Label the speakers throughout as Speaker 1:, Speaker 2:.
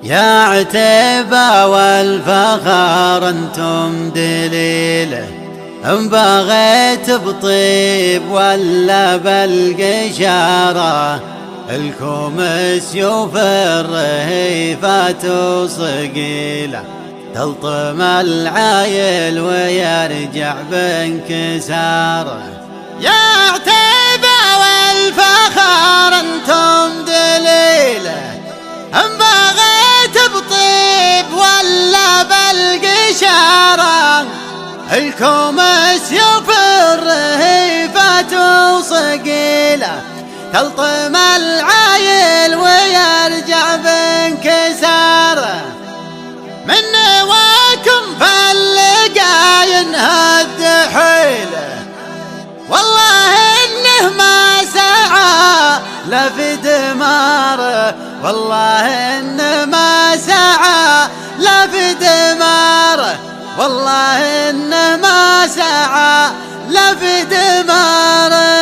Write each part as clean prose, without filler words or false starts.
Speaker 1: يا عتيبة والفخر انتم دليله، ان بغيت بطيب ولا بالقشارة، الكم سيوف الرهيفات وصقيله، تلطم العايل ويرجع بانكساره. يا عتيبة والفخر انتم دليله، ان بغيت بطيب ولا بالقشارة، الكم سيوف الرهيفات وصقيله، تلطم العايل ويرجع بانكساره. من نواكم فاللقا ينهد حيله، والله انه ما سعى لا في دماره، والله انه ما سعى لا في دماره، والله انه ما سعى لا في دماره.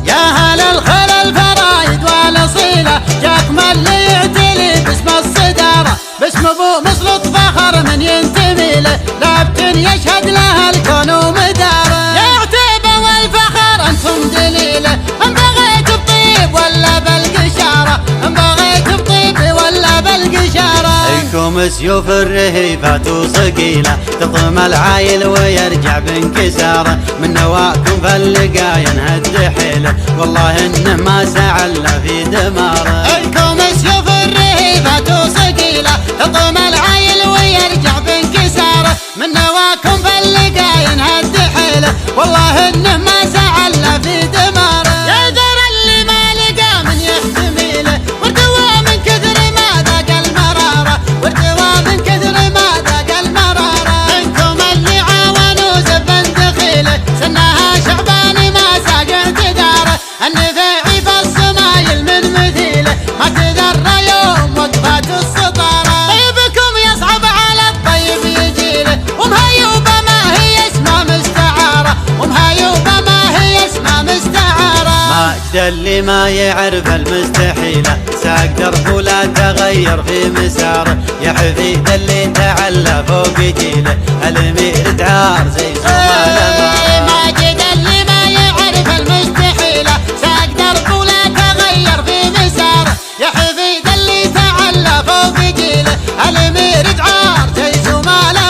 Speaker 1: يا هل الخل الفرايد والاصيله، جاكم اللي يعتلي باسم الصداره، باسم ابو مسلط فخر من ينتمي له، لابد يشهد له الكون ومداره. يا عتيبة والفخر انتم دليله، ان بغيت بطيب ولا بالقشاره، ان بغيت بطيب ولا بالقشاره، الكم سيوف الرهيفات وصقيله، تطم العايل ويرجع بانكساره. من نواكم فاللقا ينهد حيله، والله انه ما سعى الا في دماره. الكم سيوف الرهيفات وصقيله، تطم العايل ويرجع بانكساره. من نواكم فاللقا ينهد حيله، والله انه ما سعى الا في دماره. يا ذر اللي ما لقى من يحتمي له، وارتوى من كثر ما ذاق المراره، وارتوى من كثر ما ذاق المراره. منكم اللي عاونوا زبن دخيله، سناها شعباني ما ساق اعتذاره، النفيعي في الصمايل من مثيله، ما تذر يوم وقفات السطاره. طيبكم يصعب على الطيب يجيله، ومهيوبه ما هي اسمها مستعاره، ومهيوبه ما هي اسمها مستعاره. ماجد اللي ما يعرف المستحيله، ساق درب ولا تغير في مساره. يا حفيد اللي تعلى فوق جيله، الامير دعار زي صوماله. ماجد اللي ما يعرف المستحيله، ساق درب ولا تغير في مساره. يا حفيد اللي تعلى فوق جيله، الامير دعار زي صوماله.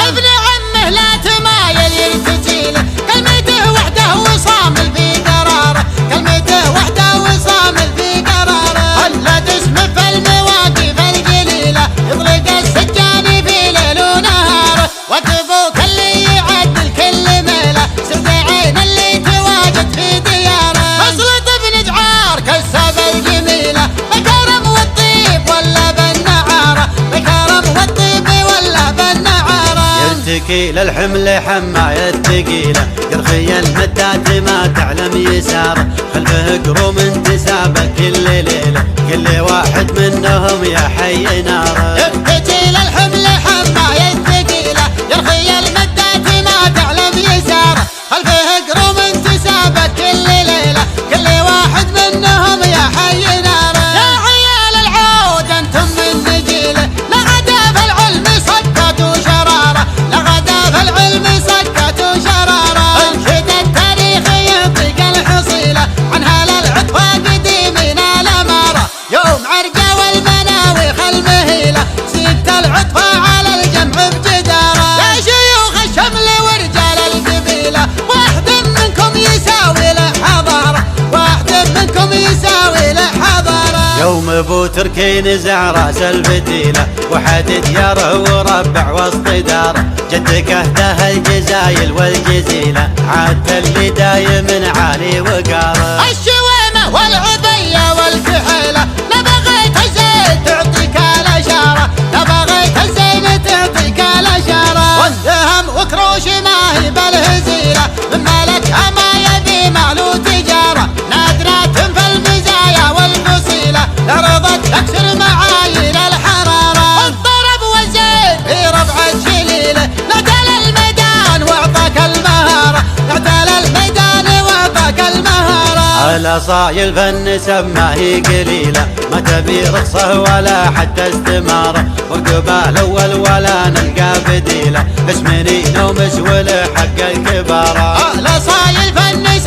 Speaker 1: ابن عمه لا تمايل يرتجيله، كلمته وحده وصامل في قراره، كلمته وحده وصامل في قراره. خلد اسمه في المواقف القليله، يطلق السجاني في ليل ونهاره. وقفوك اللي يعدل كل ميله، سد عين اللي تواجد في دياره. مسلط ابن دعار كسب الجميله، بالكرم والطيب ولا بالنعاره، بالكرم والطيب ولا بالنعاره. يرتكي للحمل حماية ثقيله، قرخي المدات ما تعلم يساره، خلفه قروم انتسابه كل ليله، كل واحد منهم يا حي ناره. يرتكي للحمل حماية ثقيله، يرخي المدات ما تعلم يساره، خلفه قروم انتسابه كل ليله، كل واحد منهم يا حي ناره. يا عيال العود انتم من نجيله، لغدا في العلم سكت وشراره، لغدا في العلم سكت وشراره. انشد التاريخ يعطيك الحصيله، عن هال العطفه قديمين الاماره، يوم عرقه والمناويخ المهيله، سيبت العطفه على الجمع بجداره. يا شيوخ الشمل ورجال القبيله، واحد منكم يساوي له حضاره، واحد منكم يساوي له حضاره. يوم ابو تركي نزع راس الفتيله، وحدد ياره وربع وسط داره، جدك اهداه الجزايل والجزيله، عاد اللي دايم عالي وقاره. الشويمه والعبيه والكحيله، لا بغيت الزين تعطيك الاشاره، لا بغيت الزين تعطيك الاشاره. والدهم وكروش ما هي بالهزيله، من ملكها ما يبي مال وتجاره، نادرات في المزايا والفصيله، لرضت تكسر معايير الحراره. الضرب والزين في ربع الجليله، نعتل الميدان واعطاك المهاره، نعتل الميدان واعطاك المهاره. على صايل فن سما هي قليلة، ما تبي رخصة ولا حتى استمارة، وقبال الاول ولا نلقى بديلة، اسمني نومش ولا حق الكبارة. على صايل فن